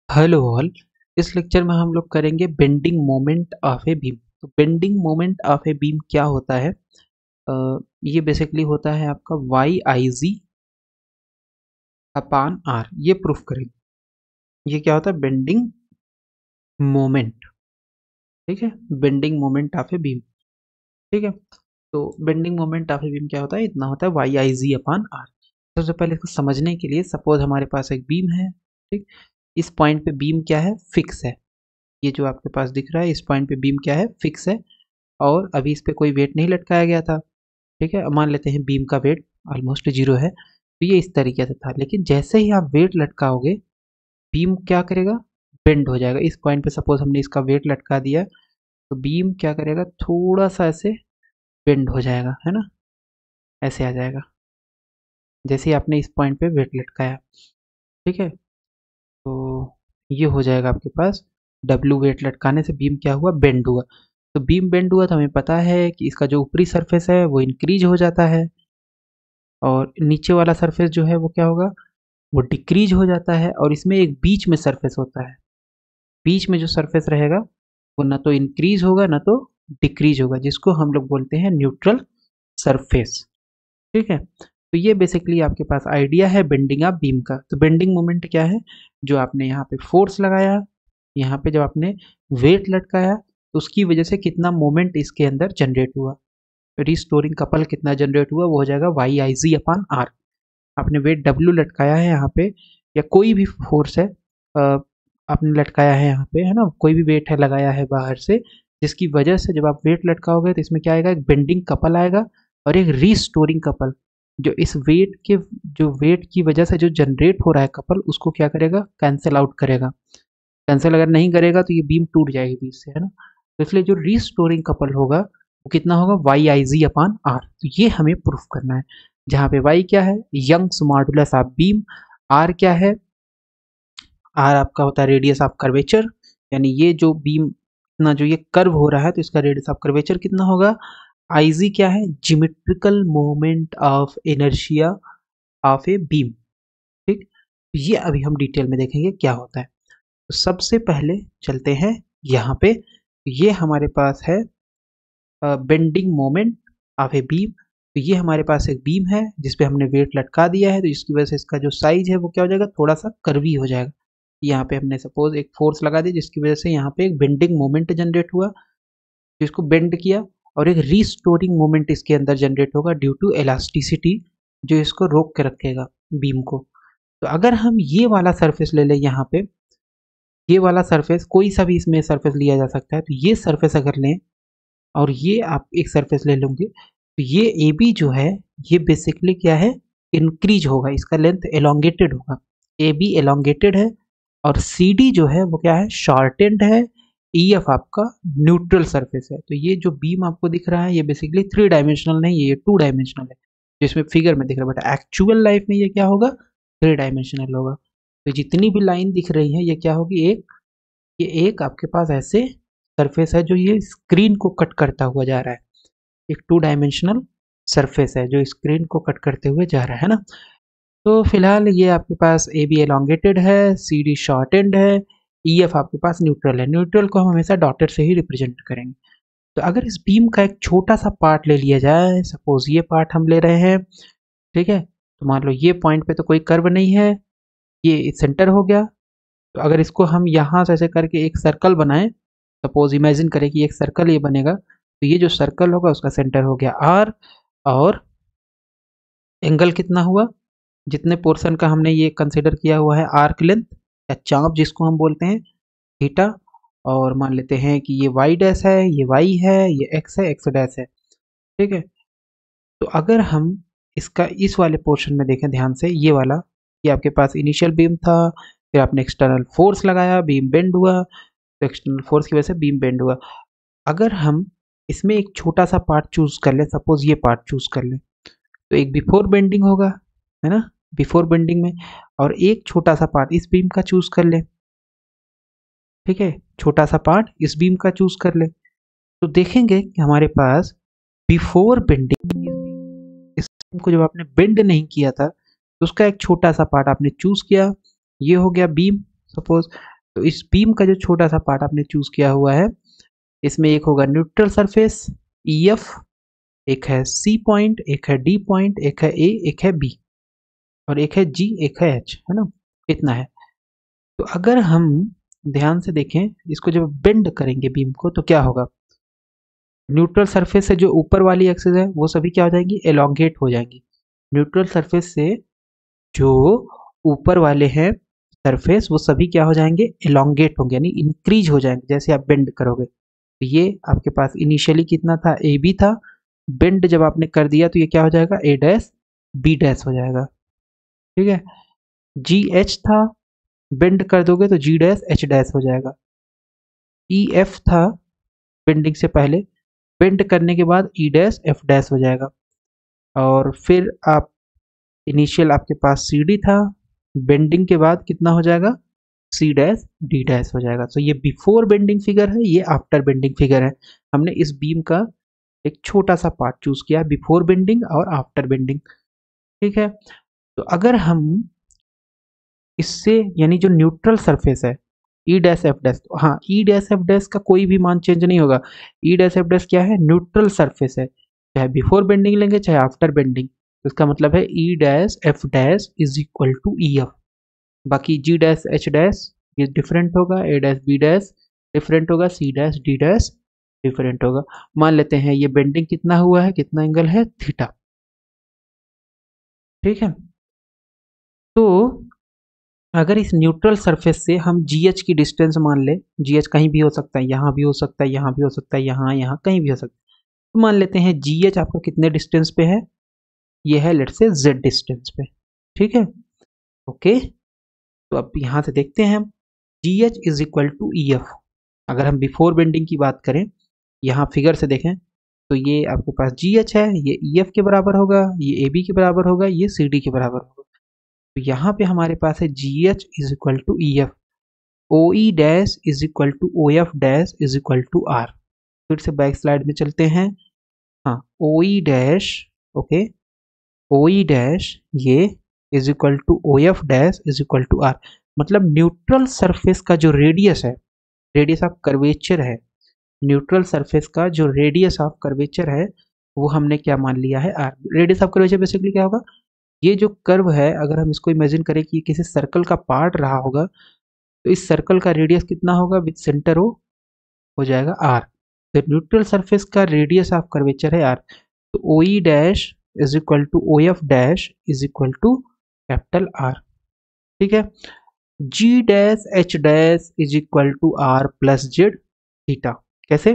Hello all. इस lecture में हम लोग करेंगे bending moment of a beam. तो bending moment of a beam क्या होता है? ये बेसिकली होता है आपका Y I G upon R. ये प्रूफ करेंगे। ये क्या होता है? Bending moment. ठीक है, bending moment of a beam. ठीक है, तो bending moment of a beam क्या होता है? इतना होता है Y I G upon are. सबसे पहले इसको समझने के लिए सपोज हमारे पास एक बीम है। ठीक, इस पॉइंट पे बीम क्या है? फिक्स है। ये जो आपके पास दिख रहा है, इस पॉइंट पे बीम क्या है? फिक्स है। और अभी इस पे कोई वेट नहीं लटकाया गया था। ठीक है, मान लेते हैं बीम का वेट ऑलमोस्ट जीरो है, तो ये इस तरीके से था। लेकिन जैसे ही आप वेट लटकाओगे, बीम क्या करेगा? बेंड हो जाएगा। इस पॉइंट पे सपोज हमने इसका वेट लटका दिया, तो बीम क्या करेगा? थोड़ा सा ऐसे बेंड हो जाएगा, है ना? ऐसे आ जाएगा जैसे ही आपने इस पॉइंट पे वेट लटकाया। ठीक है, तो ये हो जाएगा आपके पास। डब्ल्यू वेट लटकाने से बीम क्या हुआ? बेंड हुआ। तो बीम बेंड हुआ तो हमें पता है कि इसका जो ऊपरी सरफेस है वो इंक्रीज हो जाता है, और नीचे वाला सरफेस जो है वो क्या होगा? वो डिक्रीज हो जाता है। और इसमें एक बीच में सरफेस होता है। बीच में जो सरफेस रहेगा वो ना तो इंक्रीज होगा ना तो डिक्रीज होगा, जिसको हम लोग बोलते हैं न्यूट्रल सरफेस। ठीक है, तो ये बेसिकली आपके पास आइडिया है बेंडिंग ऑफ बीम का। तो बेंडिंग मोमेंट क्या है? जो आपने यहाँ पे फोर्स लगाया, यहाँ पे जब आपने वेट लटकाया, तो उसकी वजह से कितना मोमेंट इसके अंदर जनरेट हुआ, रिस्टोरिंग कपल कितना जनरेट हुआ, वो हो जाएगा Y I G upon R. आपने वेट डब्ल्यू लटकाया है यहाँ पे, या कोई भी फोर्स है आपने लटकाया है यहाँ पे, है ना? कोई भी वेट है लगाया है बाहर से, जिसकी वजह से जब आप वेट लटकाओगे तो इसमें क्या आएगा? एक बेंडिंग कपल आएगा और एक रीस्टोरिंग कपल। जो इस वेट के, जो वेट की वजह से जो जनरेट हो रहा है कपल, उसको क्या करेगा? कैंसिल आउट करेगा। कैंसिल अगर नहीं करेगा तो ये बीम टूट जाएगी बीच से, है ना? तो इसलिए जो रीस्टोरिंग कपल होगा वो कितना होगा? Y I G upon R. तो ये हमें प्रूफ करना है, जहाँ पे वाई क्या है? Young's modulus of beam. R क्या है? आर आपका होता है रेडियस ऑफ कर्वेचर, यानी ये जो बीम इतना जो ये कर्व हो रहा है तो इसका रेडियस ऑफ कर्वेचर कितना होगा? आई जी क्या है? Geometrical moment of inertia of a beam. ठीक, ये अभी हम डिटेल में देखेंगे क्या होता है। तो सबसे पहले चलते हैं यहाँ पे। ये हमारे पास है bending moment of a beam. तो ये हमारे पास एक बीम है जिस पे हमने वेट लटका दिया है, तो जिसकी वजह से इसका जो साइज है वो क्या हो जाएगा? थोड़ा सा कर्वी हो जाएगा। यहाँ पे हमने सपोज एक फोर्स लगा दी, जिसकी वजह से यहाँ पे एक बेंडिंग मोमेंट जनरेट हुआ, जिसको बेंड किया। और एक रीस्टोरिंग मोमेंट इसके अंदर जनरेट होगा ड्यू टू एलास्टिसिटी, जो इसको रोक के रखेगा बीम को। तो अगर हम ये वाला सरफेस ले लें यहाँ पे, ये वाला सरफेस कोई सा भी इसमें सरफेस लिया जा सकता है, तो ये सरफेस अगर लें और ये आप एक सरफेस ले लेंगे, तो ये ए बी जो है ये बेसिकली क्या है? इंक्रीज होगा, इसका लेंथ एलोंगेटेड होगा। ए बी एलोंगेटेड है, और सी डी जो है वो क्या है? शॉर्टेंड है। ई एफ आपका न्यूट्रल सरफेस है। तो ये जो बीम आपको दिख रहा है ये बेसिकली थ्री डायमेंशनल नहीं है, ये टू डायमेंशनल है, जिसमें फिगर में दिख रहा है, बट एक्चुअल लाइफ में ये क्या होगा? थ्री डायमेंशनल होगा। तो जितनी भी लाइन दिख रही है ये क्या होगी? ये एक आपके पास ऐसे सरफेस है जो ये स्क्रीन को कट करता हुआ जा रहा है। एक टू डायमेंशनल सरफेस है जो स्क्रीन को कट करते हुए जा रहा है ना? तो फिलहाल ये आपके पास ए बी एलोंगेटेड है, सी डी शॉर्टेंड है, ई एफ आपके पास न्यूट्रल है। न्यूट्रल को हम हमेशा डॉटेड से ही रिप्रेजेंट करेंगे। तो अगर इस बीम का एक छोटा सा पार्ट ले लिया जाए, सपोज ये पार्ट हम ले रहे हैं। ठीक है, तो मान लो ये पॉइंट पे तो कोई कर्व नहीं है, ये सेंटर हो गया। तो अगर इसको हम यहाँ से ऐसे करके एक सर्कल बनाएं, सपोज इमेजिन करें कि एक सर्कल ये बनेगा, तो ये जो सर्कल होगा उसका सेंटर हो गया आर। और एंगल कितना हुआ? जितने पोर्शन का हमने ये कंसिडर किया हुआ है आर्क लेंथ या चाप जिसको हम बोलते हैं, थीटा। और मान लेते हैं कि ये वाई डैश है, ये वाई है, ये एक्स है, एक्स डैश है। ठीक है, तो अगर हम इसका इस वाले पोर्शन में देखें ध्यान से, ये वाला, ये आपके पास इनिशियल बीम था, फिर आपने एक्सटर्नल फोर्स लगाया, बीम बेंड हुआ, तो एक्सटर्नल फोर्स की वजह से बीम बेंड हुआ। अगर हम इसमें एक छोटा सा पार्ट चूज कर लें, सपोज ये पार्ट चूज कर लें, तो एक बिफोर बेंडिंग होगा, है ना? बिफोर बेंडिंग में, और एक छोटा सा पार्ट इस बीम का चूज कर लें। ठीक है, छोटा सा पार्ट इस बीम का चूज कर लें, तो देखेंगे कि हमारे पास बिफोर बेंडिंग इस बीम को जब आपने बेंड नहीं किया था, तो उसका एक छोटा सा पार्ट आपने चूज किया, ये हो गया बीम सपोज। तो इस बीम का जो छोटा सा पार्ट आपने चूज किया हुआ है, इसमें एक होगा न्यूट्रल सरफेस EF, एक है C पॉइंट, एक है D पॉइंट, एक है A, एक है B, और एक है G, एक है H, है ना, इतना है। तो अगर हम ध्यान से देखें, इसको जब बेंड करेंगे बीम को तो क्या होगा, न्यूट्रल सरफेस से जो ऊपर वाली एक्सिस है वो सभी क्या हो जाएंगी, एलोंगेट हो जाएंगी। न्यूट्रल सरफेस से जो ऊपर वाले हैं सरफेस वो सभी क्या हो जाएंगे, एलोंगेट होंगे, यानी इंक्रीज हो जाएंगे जैसे आप बेंड करोगे। तो ये आपके पास इनिशियली कितना था, AB था, बेंड जब आपने कर दिया तो ये क्या हो जाएगा, A डैश B डैश हो जाएगा। ठीक है, GH था, बेंड कर दोगे तो G डैश H डैश हो जाएगा। EF था बेंडिंग से पहले, बेंड करने के बाद E डैश F डैश हो जाएगा। और फिर आप इनिशियल आपके पास CD था, बेंडिंग के बाद कितना हो जाएगा, C डैश D डैश हो जाएगा। तो ये बिफोर बेंडिंग फिगर है, ये आफ्टर बेंडिंग फिगर है। हमने इस बीम का एक छोटा सा पार्ट चूज किया, बिफोर बेंडिंग और आफ्टर बेंडिंग। ठीक है, तो अगर हम इससे, यानी जो न्यूट्रल सरफेस है E डैश F डैश, हाँ E डैश F डैश का कोई भी मान चेंज नहीं होगा। E डैश F डैश क्या है, न्यूट्रल सरफेस है, चाहे बिफोर बेंडिंग लेंगे चाहे आफ्टर बेंडिंग, तो इसका मतलब है E dash F dash is equal to EF। बाकी G डैश H डैश ये डिफरेंट होगा, A dash B dash different होगा, C dash D dash different होगा। मान लेते हैं ये बेंडिंग कितना हुआ है, कितना एंगल है, थीटा। ठीक है, तो अगर इस न्यूट्रल सरफेस से हम GH की डिस्टेंस मान ले, GH कहीं भी हो सकता है, यहाँ भी हो सकता है, यहाँ भी हो सकता है, यहाँ कहीं भी हो सकता है, तो मान लेते हैं GH आपका कितने डिस्टेंस पे है, ये है लेट्स से Z डिस्टेंस पे। ठीक है, ओके, तो अब यहाँ से देखते हैं हम, GH is equal to EF। अगर हम बिफोर बेंडिंग की बात करें, यहाँ फिगर से देखें तो ये आपके पास GH है, ये EF के बराबर होगा, ये AB के बराबर होगा, ये CD के बराबर होगा। तो यहाँ पे हमारे पास है GH is equal to EF, OE dash is equal to OF dash is equal to R। फिर से बैक स्लाइड में चलते हैं। हाँ, OE dash, okay, OE dash ये is equal to OF dash is equal to R। मतलब neutral surface का जो रेडियस है, रेडियस ऑफ कर्वेचर है, न्यूट्रल सरफेस का जो रेडियस ऑफ कर्वेचर है वो हमने क्या मान लिया है, R। Radius of curvature basically क्या होगा, ये जो कर्व है अगर हम इसको इमेजिन करें कि किसी सर्कल का पार्ट रहा होगा, तो इस सर्कल का रेडियस कितना होगा, विद सेंटर O हो जाएगा R। तो न्यूट्रल सरफेस का रेडियस ऑफ कर्वेचर है R। तो OE dash is equal to OF dash is equal to capital R। ठीक है, G dash H dash is equal to R plus Z theta. कैसे,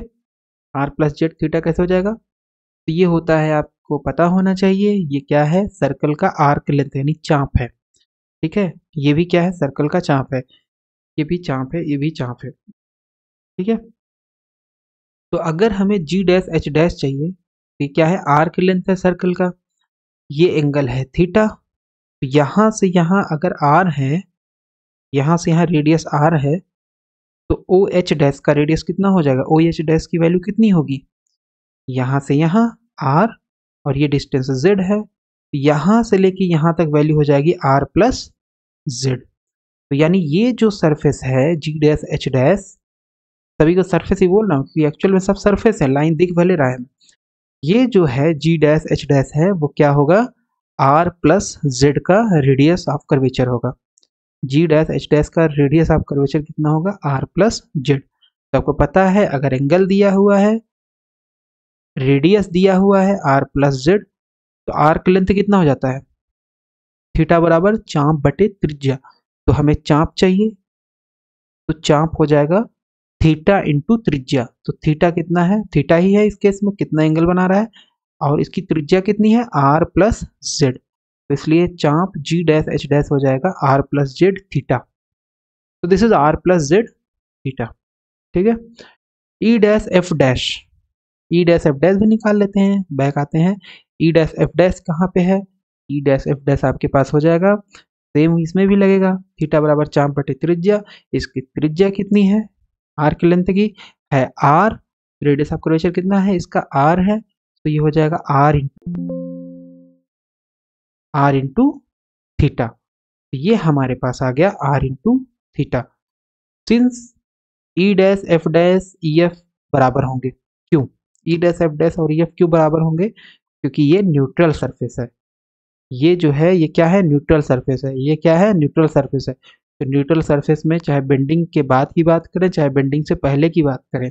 R plus Z theta कैसे हो जाएगा, तो ये होता है, आपको पता होना चाहिए, ये क्या है, सर्कल का आर्क लेंथ यानी चाप है। ठीक है, ये भी क्या है, सर्कल का चाप है, ये भी चाप है, ये भी चाप है। ठीक है, तो अगर हमें G डैश H डैश चाहिए, तो ये क्या है, आर्क लेंथ है सर्कल का, ये एंगल है थीटा। तो यहाँ से यहाँ अगर R है, यहाँ से यहाँ रेडियस R है, तो OH डैश का रेडियस कितना हो जाएगा, OH डैश की वैल्यू कितनी होगी, यहाँ से यहाँ R, और ये डिस्टेंस Z है, यहाँ से लेके यहाँ तक वैल्यू हो जाएगी R प्लस जेड। तो यानी ये जो सरफेस है G डैश H डैश, सभी को सरफेस ही बोल रहा हूँ क्योंकि एक्चुअल में सब सरफेस है, लाइन दिख भले रहा है, ये जो है G डैश H डैश है वो क्या होगा, R प्लस जेड का रेडियस ऑफ कर्वेचर होगा। G डैश H डैश का रेडियस ऑफ कर्वेचर कितना होगा, R प्लस जेड। तो आपको पता है अगर एंगल दिया हुआ है, रेडियस दिया हुआ है R प्लस जेड, तो आर्क लेंथ कितना हो जाता है, थीटा बराबर चाप बटे त्रिज्या। तो हमें चाप चाहिए, तो चाप हो जाएगा थीटा इंटू त्रिज्या। तो थीटा कितना है, थीटा ही है इस केस में, कितना एंगल बना रहा है, और इसकी त्रिज्या कितनी है, R प्लस जेड। तो इसलिए चाप G डैश H डैश हो जाएगा R प्लस जेड थीटा। तो this is R plus Z theta. ठीक है, E dash F dash, E dash F dash भी निकाल लेते हैं, बैक आते हैं। E डैश F डैश कहाँ पे है, E डैश F डैश आपके पास हो जाएगा, सेम इसमें भी लगेगा, थीटा बराबर चाप बटे त्रिज्या। इसकी त्रिज्या कितनी है, आर की लेंथ की है R, रेडियस ऑफ कर्वेचर कितना है इसका, R है, तो ये हो जाएगा R इंटू थीटा। तो ये हमारे पास आ गया R into theta. Since E dash F dash E F बराबर होंगे। क्यों ई डैश एफ डैश और ई एफ क्यों बराबर होंगे? क्योंकि ये न्यूट्रल सरफेस है। ये जो है ये क्या है? न्यूट्रल सरफेस है। ये क्या है? न्यूट्रल सरफेस है। तो न्यूट्रल सरफेस में चाहे बेंडिंग के बाद की बात करें चाहे बेंडिंग से पहले की बात करें,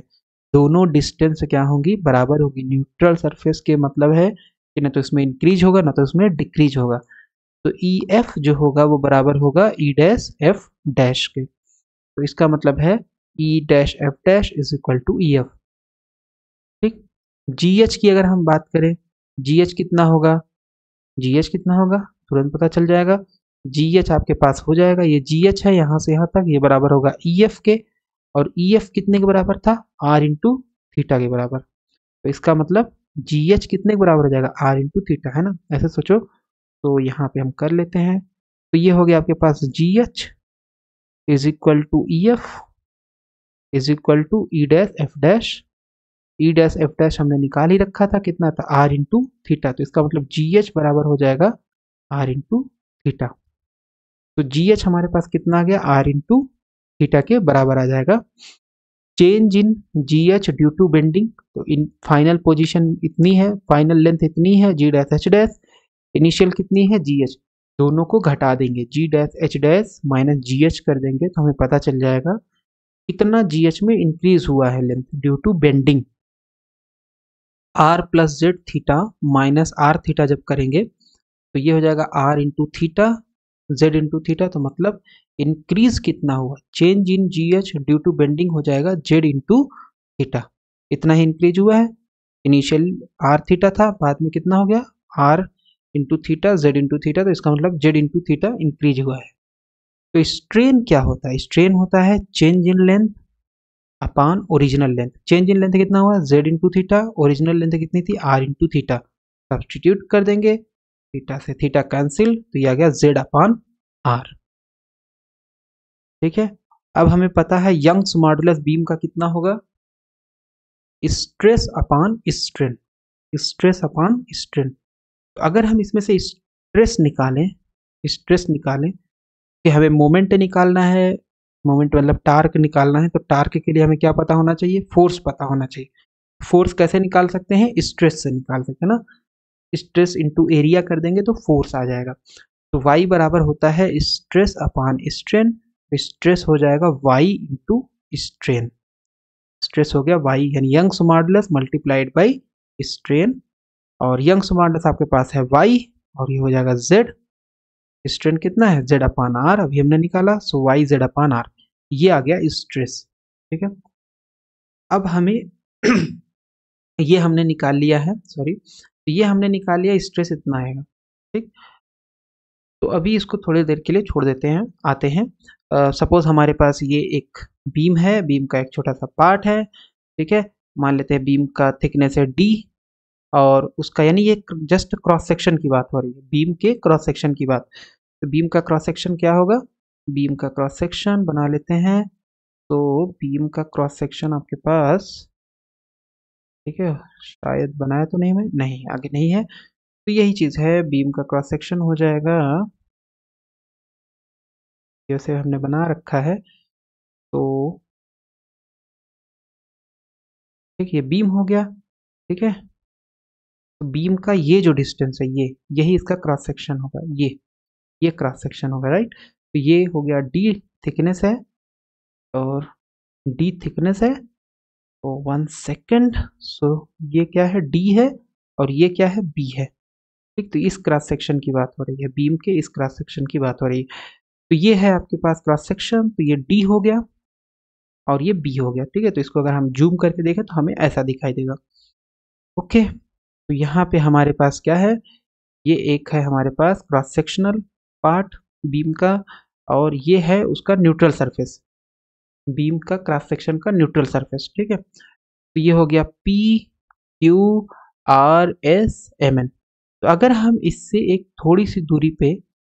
दोनों डिस्टेंस क्या होंगी? बराबर होगी। न्यूट्रल सरफेस के मतलब है कि ना तो इसमें इंक्रीज होगा ना तो इसमें डिक्रीज होगा। तो ई एफ जो होगा वो बराबर होगा ई डैश एफ डैश के। तो इसका मतलब है E dash F dash is equal to E F. ठीक। जी एच की अगर हम बात करें, जी एच कितना होगा? जी एच कितना होगा तुरंत पता चल जाएगा। जी एच आपके पास हो जाएगा, ये जी एच है यहाँ से यहाँ तक, ये बराबर होगा ई एफ के। और ई एफ कितने के बराबर था? आर इंटू थीटा के बराबर। तो इसका मतलब जी एच कितने के बराबर हो जाएगा? आर इंटू थीटा, है ना? ऐसे सोचो। तो यहाँ पे हम कर लेते हैं। तो ये हो गया आपके पास G H is equal to E F is equal to E dash F dash. E dash F dash हमने निकाल ही रखा था, कितना था? R into theta. तो इसका मतलब जी एच बराबर हो जाएगा आर इंटू थीटा। तो जी एच हमारे पास कितना आ गया? आर इंटू थीटा के बराबर आ जाएगा। Change in G H due to bending, तो इन फाइनल पोजीशन इतनी है, फाइनल लेंथ इतनी है G dash H dash, initial कितनी है? G H. दोनों को घटा देंगे, G dash H dash minus G H कर देंगे तो हमें पता चल जाएगा कितना जी एच में इंक्रीज हुआ है length due to bending. R plus Z theta minus R theta जब करेंगे तो ये हो जाएगा R into theta Z into theta. तो मतलब इंक्रीज कितना हुआ? Change in G H due to bending हो जाएगा जेड इंटू थीटा। इतना ही इंक्रीज हुआ है। इनिशियल आर थीटा था, बाद में कितना हो गया? R into theta Z into theta. तो इसका मतलब जेड इंटू थीटा इंक्रीज हुआ है। तो स्ट्रेन क्या होता है? स्ट्रेन होता है change in length upon original length. Change in length कितना हुआ? Z into theta. Original length कितनी थी? Are into theta. सब्सटीट्यूट कर देंगे, थीटा से थीटा कैंसिल, तो ये आ गया जेड अपान आर। ठीक है। अब हमें पता है यंग्स मॉडुलस बीम का कितना होगा? Stress upon strain. Stress upon strain. तो अगर हम इसमें से स्ट्रेस निकालें कि हमें मोमेंट निकालना है, मोमेंट मतलब टार्क निकालना है, तो टार्क के लिए हमें क्या पता होना चाहिए? फोर्स पता होना चाहिए। फोर्स कैसे निकाल सकते हैं? स्ट्रेस से निकाल सकते हैं ना। स्ट्रेस इंटू एरिया कर देंगे तो फोर्स आ जाएगा। तो y बराबर होता है स्ट्रेस अपान स्ट्रेन। स्ट्रेस हो जाएगा y इंटू स्ट्रेन। स्ट्रेस हो गया y यानी Young's modulus multiplied by strain. और यंग्स मॉडुलस आपके पास है y और ये हो जाएगा z। स्ट्रेन कितना है? z अपान आर, अभी हमने निकाला, सो y z अपान आर। ये आ गया स्ट्रेस। ठीक है। अब हमें ये हमने निकाल लिया है, सॉरी, तो ये हमने निकाल लिया, स्ट्रेस इतना आएगा। ठीक। तो अभी इसको थोड़ी देर के लिए छोड़ देते हैं, आते हैं। सपोज हमारे पास ये एक बीम है, बीम का एक छोटा सा पार्ट है। ठीक है। मान लेते हैं बीम का थिकनेस है डी और उसका यानी ये जस्ट क्रॉस सेक्शन की बात हो रही है, बीम के क्रॉस सेक्शन की बात। तो बीम का क्रॉस सेक्शन क्या होगा? बीम का क्रॉस सेक्शन बना लेते हैं। तो बीम का क्रॉस सेक्शन आपके पास, ठीक है, शायद बनाया तो नहीं, मैं नहीं, आगे नहीं है। तो यही चीज़ है, बीम का क्रॉस सेक्शन हो जाएगा, जैसे हमने बना रखा है। तो ठीक, ये बीम हो गया। ठीक है। तो बीम का ये जो डिस्टेंस है, ये यही इसका क्रॉस सेक्शन होगा, ये क्रॉस सेक्शन होगा, राइट। तो ये हो गया डी थिकनेस है और डी थिकनेस है। तो 1 सेकेंड, सो ये क्या है? डी है और ये क्या है? बी है। ठीक। तो इस क्रॉस सेक्शन की बात हो रही है, बीम के इस क्रॉस सेक्शन की बात हो रही है। तो ये है आपके पास क्रॉस सेक्शन, तो ये डी हो गया और ये बी हो गया। ठीक है। तो इसको अगर हम जूम करके देखें तो हमें ऐसा दिखाई देगा। ओके। तो यहाँ पे हमारे पास क्या है? ये एक है हमारे पास क्रॉस सेक्शनल पार्ट बीम का और ये है उसका न्यूट्रल सरफेस, बीम का क्रॉस सेक्शन का न्यूट्रल सरफेस। ठीक है। तो ये हो गया P Q R S M N. तो अगर हम इससे एक थोड़ी सी दूरी पे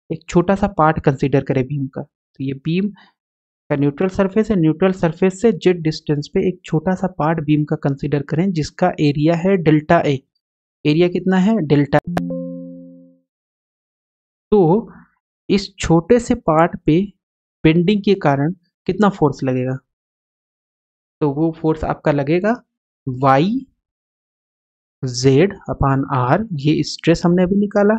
एक छोटा सा पार्ट कंसीडर करें बीम का, तो ये बीम का न्यूट्रल सरफेस है, न्यूट्रल सरफेस से जेड डिस्टेंस पे एक छोटा सा पार्ट बीम का कंसीडर करें जिसका एरिया है डेल्टा ए। एरिया कितना है? डेल्टा। तो इस छोटे से पार्ट पे बेंडिंग के कारण कितना फोर्स लगेगा? तो वो फोर्स आपका लगेगा वाई जेड अपान आर। ये स्ट्रेस हमने अभी निकाला,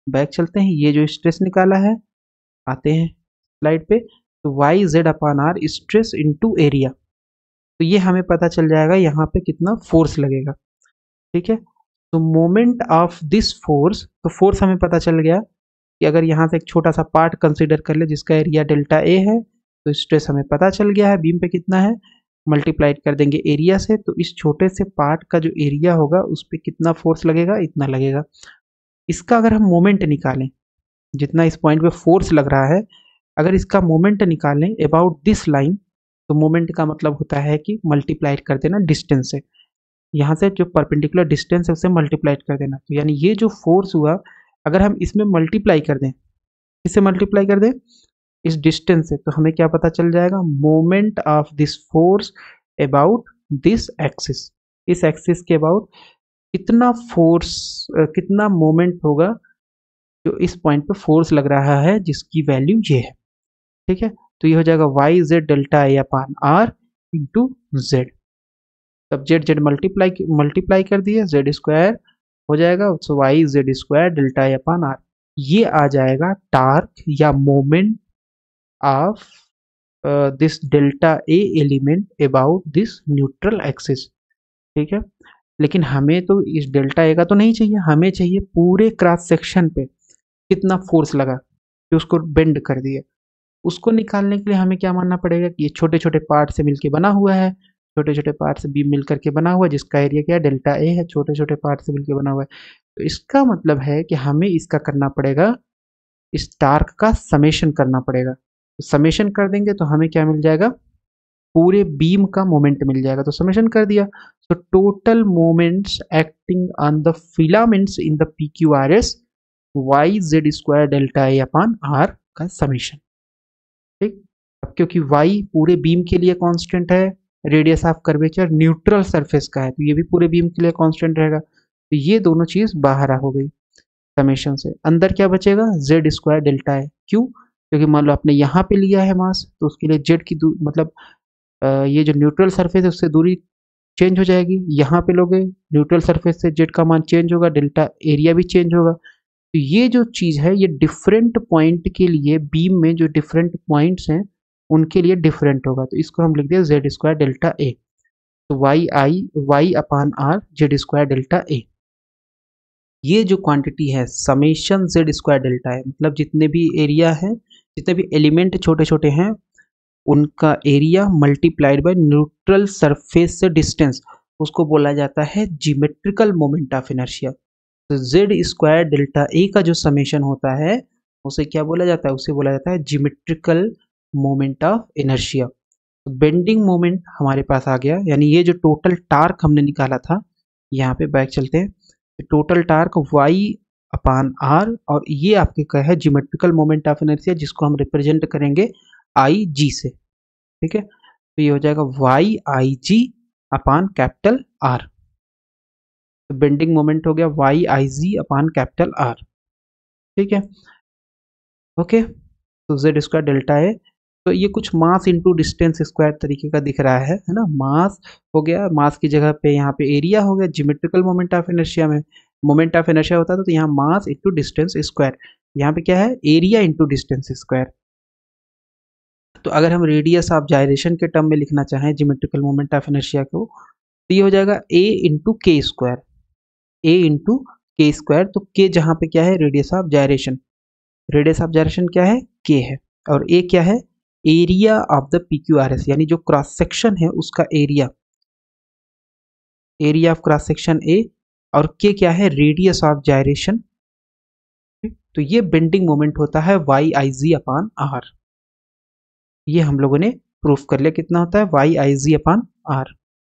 बैक चलते हैं, ये जो स्ट्रेस निकाला है, आते हैं स्लाइड पे। तो Y Z upon R stress into area, तो ये हमें पता चल जाएगा यहाँ पे कितना फोर्स लगेगा। ठीक है, तो मोमेंट ऑफ दिस फोर्स, तो फोर्स हमें पता चल गया कि अगर यहाँ से एक छोटा सा पार्ट कंसीडर कर ले जिसका एरिया डेल्टा ए है, तो स्ट्रेस हमें पता चल गया है बीम पे कितना है, मल्टीप्लाइड कर देंगे एरिया से, तो इस छोटे से पार्ट का जो एरिया होगा उस पर कितना फोर्स लगेगा, इतना लगेगा। इसका अगर हम मोमेंट निकालें, जितना इस पॉइंट पे फोर्स लग रहा है, अगर इसका मोमेंट निकालें अबाउट दिस लाइन, तो मोमेंट का मतलब होता है कि मल्टीप्लाइड कर देना डिस्टेंस से, यहाँ से जो परपेंडिकुलर डिस्टेंस है उसे मल्टीप्लाइड कर देना। तो यानी ये जो फोर्स हुआ, अगर हम इसमें मल्टीप्लाई कर दें, इससे मल्टीप्लाई कर दें इस डिस्टेंस से, तो हमें क्या पता चल जाएगा, moment of this force about this axis. इस एक्सिस के अबाउट कितना फोर्स, कितना मोमेंट होगा जो इस पॉइंट पे फोर्स लग रहा है, जिसकी वैल्यू ये है। ठीक है, तो ये हो जाएगा Y Z delta A upon R into Z. तब जेड जेड मल्टीप्लाई कर दिए, जेड स्क्वायर हो जाएगा, so Y Z square delta A upon R. ये आ जाएगा टार्क या moment of this delta A element about this neutral axis. ठीक है, लेकिन हमें तो इस डेल्टा ए का तो नहीं चाहिए, हमें चाहिए पूरे क्रॉस सेक्शन पे कितना फोर्स लगा कि उसको बेंड कर दिए। उसको निकालने के लिए हमें क्या मानना पड़ेगा कि ये छोटे छोटे पार्ट से मिलके बना हुआ है, छोटे छोटे पार्ट से बीम मिल करके बना हुआ है, जिसका एरिया क्या है, डेल्टा ए है, छोटे छोटे पार्ट से मिलके बना हुआ है। तो इसका मतलब है कि हमें इसका करना पड़ेगा, इस टार्क का समेशन करना पड़ेगा। तो समेशन कर देंगे तो हमें क्या मिल जाएगा, पूरे बीम का मोमेंट मिल जाएगा। तो समेशन कर दिया, तो total moments acting on the filaments in the P Q R S Y Z square delta A upon R का समेशन। ठीक, अब क्योंकि y पूरे बीम के लिए कांस्टेंट है, radius of curvature neutral surface का है, तो ये भी पूरे बीम के लिए कांस्टेंट रहेगा। तो ये दोनों चीज बाहर हो गई समेशन से। अंदर क्या बचेगा, जेड स्क्वायर डेल्टा है। क्यों, क्योंकि मान लो आपने यहाँ पे लिया है मास, तो उसके लिए जेड की मतलब ये जो न्यूट्रल सरफेस है उससे दूरी चेंज हो जाएगी। यहाँ पे लोगे न्यूट्रल सरफेस से जेड का मान चेंज होगा, डेल्टा एरिया भी चेंज होगा। तो ये जो चीज है ये डिफरेंट पॉइंट के लिए, बीम में जो डिफरेंट पॉइंट्स हैं उनके लिए डिफरेंट होगा। तो इसको हम लिख दिया जेड स्क्वायर डेल्टा ए। तो Y upon are Z square delta ए। ये जो क्वांटिटी है समेशन जेड स्क्वायर डेल्टा है, मतलब जितने भी एरिया है, जितने भी एलिमेंट छोटे छोटे हैं, उनका area multiplied by neutral surface से डिस्टेंस, उसको बोला जाता है जियोमेट्रिकल मोमेंट ऑफ इनर्शिया। तो जेड स्क्वायर डेल्टा ए का जो समेशन होता है उसे क्या बोला जाता है, उसे बोला जाता है जियोमेट्रिकल मोमेंट ऑफ इनर्शिया। तो बेंडिंग मोमेंट हमारे पास आ गया, यानी ये जो टोटल टार्क हमने निकाला था, यहाँ पे बैक चलते हैं, total torque Y upon R, और ये आपके क्या है, जियोमेट्रिकल मोमेंट ऑफ इनर्शिया, जिसको हम रिप्रेजेंट करेंगे आई जी से। ठीक है, तो ये हो जाएगा Y I G upon capital R. तो बेंडिंग मोमेंट हो गया Y I G upon capital R. ठीक है, ओके, तो जेड स्क्वायर डेल्टा है। तो ये कुछ मास इंटू डिस्टेंस स्क्वायर तरीके का दिख रहा है ना, मास हो गया, मास की जगह पे यहाँ पे एरिया हो गया, जियोमेट्रिकल मोमेंट ऑफ इनर्शिया में मोमेंट ऑफ इनर्शिया होता था, तो यहाँ मास इंटू डिस्टेंस स्क्वायर, यहाँ पे क्या है, एरिया इंटू डिस्टेंस स्क्वायर। तो अगर हम रेडियस ऑफ जायरेशन के टर्म में लिखना चाहें जियोमेट्रिकल मोमेंट ऑफ इनर्शिया को, तो ये हो जाएगा ए इंटू के स्क्वायर, ए इंटू के स्क्वायर। तो के जहाँ पे क्या है, radius of gyration, radius of gyration क्या है, के है, और ए क्या है, area of the P Q R S, यानी जो क्रॉस सेक्शन है उसका area, area of cross section A, और के क्या है, रेडियस ऑफ जायरेशन। तो ये बेंडिंग मोमेंट होता है Y I G upon R. ये हम लोगों ने प्रूफ कर लिया, कितना होता है Y I G upon are.